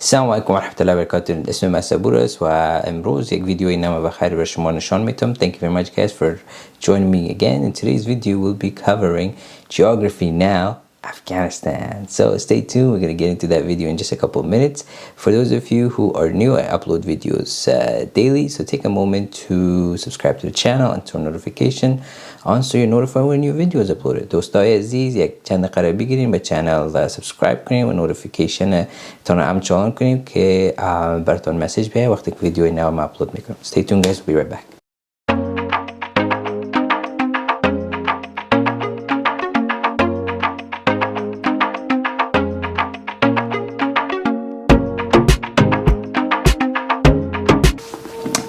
السلام علیکم و رحمت الله و برکاته. اسم من صبورست و امروز یک ویدیوی نام بخیر به شما نشان میدم. Thank you very much guys for joining me again. In today's video we'll be covering geography now, Afghanistan. So stay tuned, we're going to get into that video in just a couple of minutes. For those of you who are new, I upload videos daily, so take a moment to subscribe to the channel and turn notification on so you're notified when new videos uploaded. دوستای عزیز یک چند دقیقه بگیریم به چنل سابسکرایب کنیم و نوتیفیکیشن تون رو آن کنیم که براتون مسیج بیاد وقتی که ویدیوی نو ما اپلود میکنم. Stay tuned guys, we'll be right back.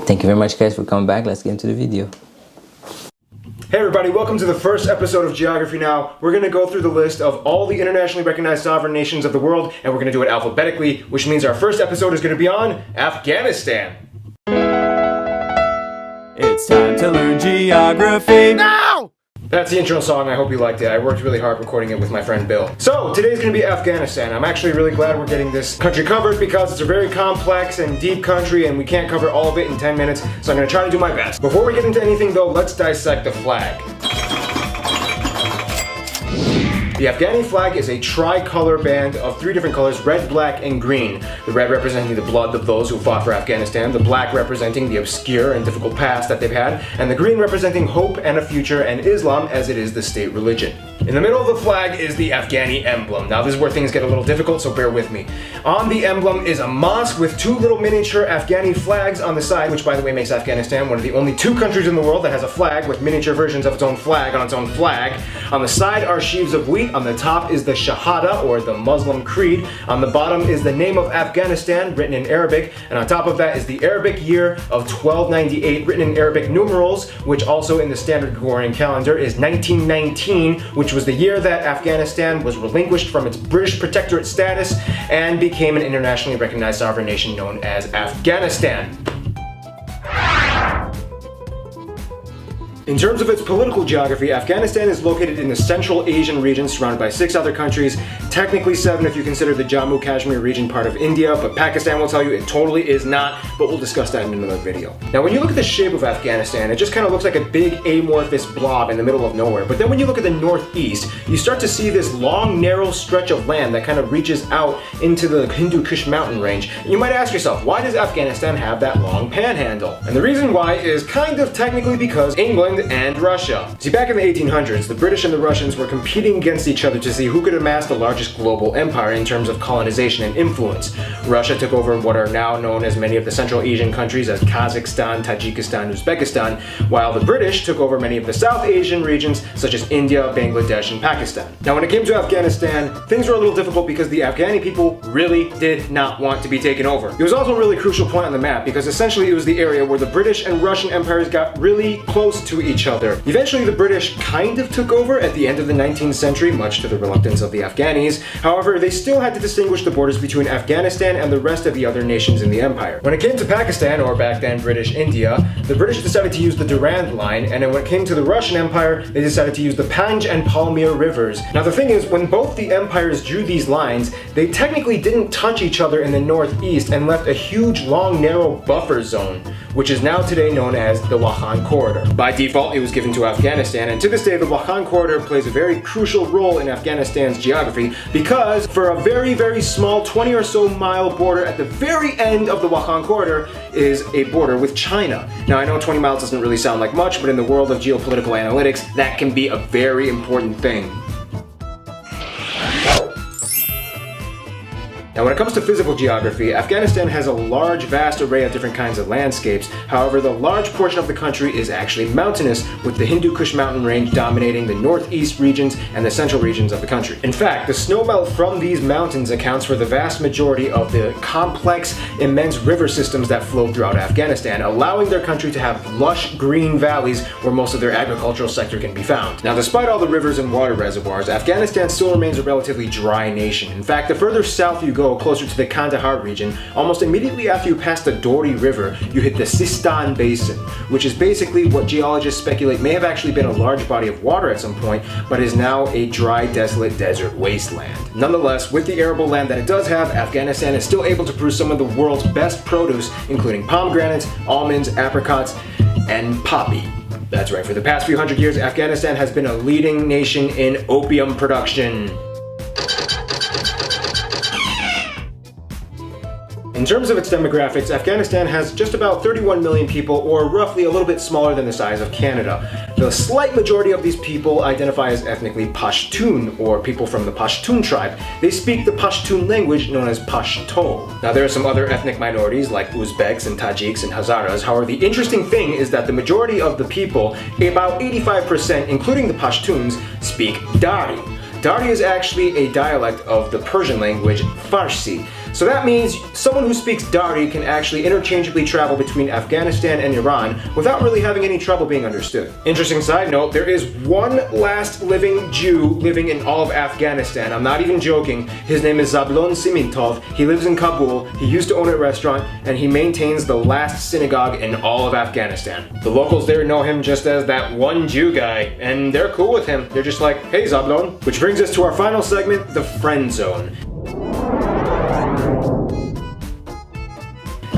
Thank you very much guys for coming back. Let's get into the video. Hey everybody, welcome to the first episode of Geography Now. We're going to go through the list of all the internationally recognized sovereign nations of the world, and we're going to do it alphabetically, which means our first episode is going to be on Afghanistan. It's time to learn geography now! That's the intro song. I hope you liked it. I worked really hard recording it with my friend Bill. So, today's going to be Afghanistan. I'm actually really glad we're getting this country covered because it's a very complex and deep country and we can't cover all of it in 10 minutes, so I'm going to try to do my best. Before we get into anything though, let's dissect the flag. The Afghani flag is a tricolor band of three different colors, red, black, and green. The red representing the blood of those who fought for Afghanistan, the black representing the obscure and difficult past that they've had, and the green representing hope and a future, and Islam as it is the state religion. In the middle of the flag is the Afghani emblem. Now this is where things get a little difficult, so bear with me. On the emblem is a mosque with two little miniature Afghani flags on the side, which by the way makes Afghanistan one of the only two countries in the world that has a flag with miniature versions of its own flag on its own flag. On the side are sheaves of wheat. On the top is the Shahada, or the Muslim creed. On the bottom is the name of Afghanistan, written in Arabic. And on top of that is the Arabic year of 1298, written in Arabic numerals, which also in the standard Gregorian calendar is 1919, which was the year that Afghanistan was relinquished from its British protectorate status and became an internationally recognized sovereign nation known as Afghanistan. In terms of its political geography, Afghanistan is located in the Central Asian region, surrounded by 6 other countries, technically 7 if you consider the Jammu Kashmir region part of India, but Pakistan will tell you it totally is not, but we'll discuss that in another video. Now when you look at the shape of Afghanistan, it just kind of looks like a big amorphous blob in the middle of nowhere, but then when you look at the northeast, you start to see this long, narrow stretch of land that kind of reaches out into the Hindu Kush mountain range. And you might ask yourself, why does Afghanistan have that long panhandle? And the reason why is kind of technically because England and Russia. See, back in the 1800s, the British and the Russians were competing against each other to see who could amass the largest global empire in terms of colonization and influence. Russia took over what are now known as many of the Central Asian countries as Kazakhstan, Tajikistan, Uzbekistan, while the British took over many of the South Asian regions such as India, Bangladesh, and Pakistan. Now when it came to Afghanistan, things were a little difficult because the Afghani people really did not want to be taken over. It was also a really crucial point on the map because essentially it was the area where the British and Russian empires got really close to each other. Eventually the British kind of took over at the end of the 19th century, much to the reluctance of the Afghanis. However, they still had to distinguish the borders between Afghanistan and the rest of the other nations in the empire. When it came to Pakistan, or back then British India, the British decided to use the Durand Line, and then when it came to the Russian Empire, they decided to use the Panj and Palmyr rivers. Now the thing is, when both the empires drew these lines, they technically didn't touch each other in the northeast and left a huge, long, narrow buffer zone, which is now today known as the Wakhan Corridor. By default, it was given to Afghanistan, and to this day the Wakhan Corridor plays a very crucial role in Afghanistan's geography because for a very, very small 20 or so mile border at the very end of the Wakhan Corridor is a border with China. Now I know 20 miles doesn't really sound like much, but in the world of geopolitical analytics, that can be a very important thing. Now when it comes to physical geography, Afghanistan has a large, vast array of different kinds of landscapes. However, the large portion of the country is actually mountainous, with the Hindu Kush mountain range dominating the northeast regions and the central regions of the country. In fact, the snowmelt from these mountains accounts for the vast majority of the complex, immense river systems that flow throughout Afghanistan, allowing their country to have lush green valleys where most of their agricultural sector can be found. Now, despite all the rivers and water reservoirs, Afghanistan still remains a relatively dry nation. In fact, the further south you go, go closer to the Kandahar region, almost immediately after you pass the Dori River, you hit the Sistan Basin, which is basically what geologists speculate may have actually been a large body of water at some point, but is now a dry, desolate desert wasteland. Nonetheless, with the arable land that it does have, Afghanistan is still able to produce some of the world's best produce, including pomegranates, almonds, apricots, and poppy. That's right, for the past few hundred years, Afghanistan has been a leading nation in opium production. In terms of its demographics, Afghanistan has just about 31 million people, or roughly a little bit smaller than the size of Canada. The slight majority of these people identify as ethnically Pashtun, or people from the Pashtun tribe. They speak the Pashtun language known as Pashto. Now there are some other ethnic minorities like Uzbeks and Tajiks and Hazaras. However, the interesting thing is that the majority of the people, about 85%, including the Pashtuns, speak Dari. Dari is actually a dialect of the Persian language Farsi. So that means someone who speaks Dari can actually interchangeably travel between Afghanistan and Iran without really having any trouble being understood. Interesting side note, there is one last living Jew living in all of Afghanistan. I'm not even joking. His name is Zablon Simintov. He lives in Kabul. He used to own a restaurant, and he maintains the last synagogue in all of Afghanistan. The locals there know him just as that one Jew guy, and they're cool with him. They're just like, hey Zablon. Which brings us to our final segment, the friend zone.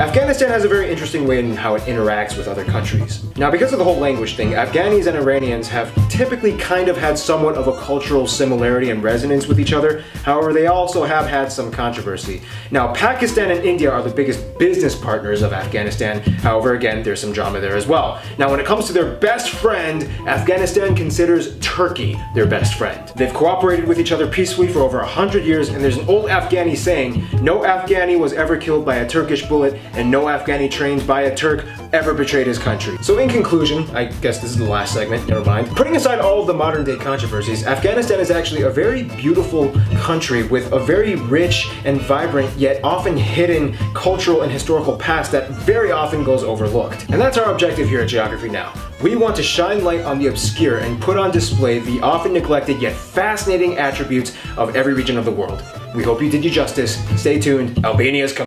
Afghanistan has a very interesting way in how it interacts with other countries. Now, because of the whole language thing, Afghanis and Iranians have typically kind of had somewhat of a cultural similarity and resonance with each other. However, they also have had some controversy. Now, Pakistan and India are the biggest business partners of Afghanistan. However, again, there's some drama there as well. Now, when it comes to their best friend, Afghanistan considers Turkey their best friend. They've cooperated with each other peacefully for over 100 years, and there's an old Afghani saying, no Afghani was ever killed by a Turkish bullet, and no Afghani trained by a Turk ever betrayed his country. So in conclusion, I guess this is the last segment, never mind. Putting aside all of the modern day controversies, Afghanistan is actually a very beautiful country with a very rich and vibrant yet often hidden cultural and historical past that very often goes overlooked. And that's our objective here at Geography Now. We want to shine light on the obscure and put on display the often neglected yet fascinating attributes of every region of the world. We hope you did you justice. Stay tuned. Albania's coming.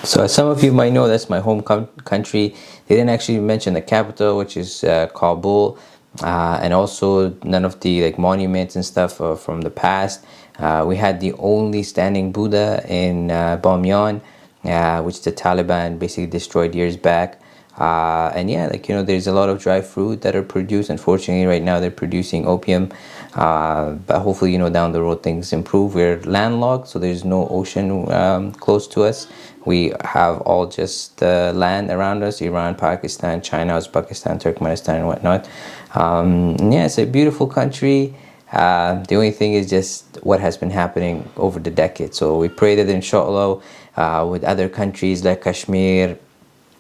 So as some of you might know, that's my home country. They didn't actually mention the capital, which is Kabul, and also none of the monuments and stuff from the past. We had the only standing Buddha in Bamyan, which the Taliban basically destroyed years back. And yeah, there's a lot of dry fruit that are produced. Unfortunately, right now they're producing opium, but hopefully, down the road things improve. We're landlocked, so there's no ocean close to us. We have all just land around us: Iran, Pakistan, China, Uzbekistan, Turkmenistan, and whatnot. Yeah, it's a beautiful country. The only thing is just what has been happening over the decades. So we pray that inshallah, with other countries like Kashmir,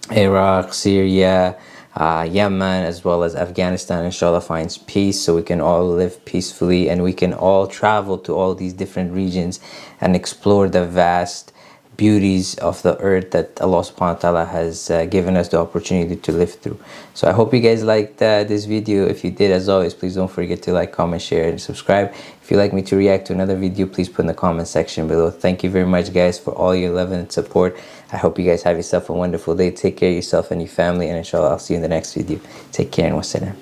Iraq, Syria, Yemen, as well as Afghanistan, inshallah, finds peace, so we can all live peacefully and we can all travel to all these different regions and explore the vast beauties of the earth that Allah subhanahu wa ta'ala has given us the opportunity to live through. So I hope you guys liked this video. If you did, as always, please don't forget to like, comment, share, and subscribe. If you'd like me to react to another video, please put in the comment section below. Thank you very much, guys, for all your love and support. I hope you guys have yourself a wonderful day. Take care of yourself and your family, and inshallah I'll see you in the next video. Take care and wassalam.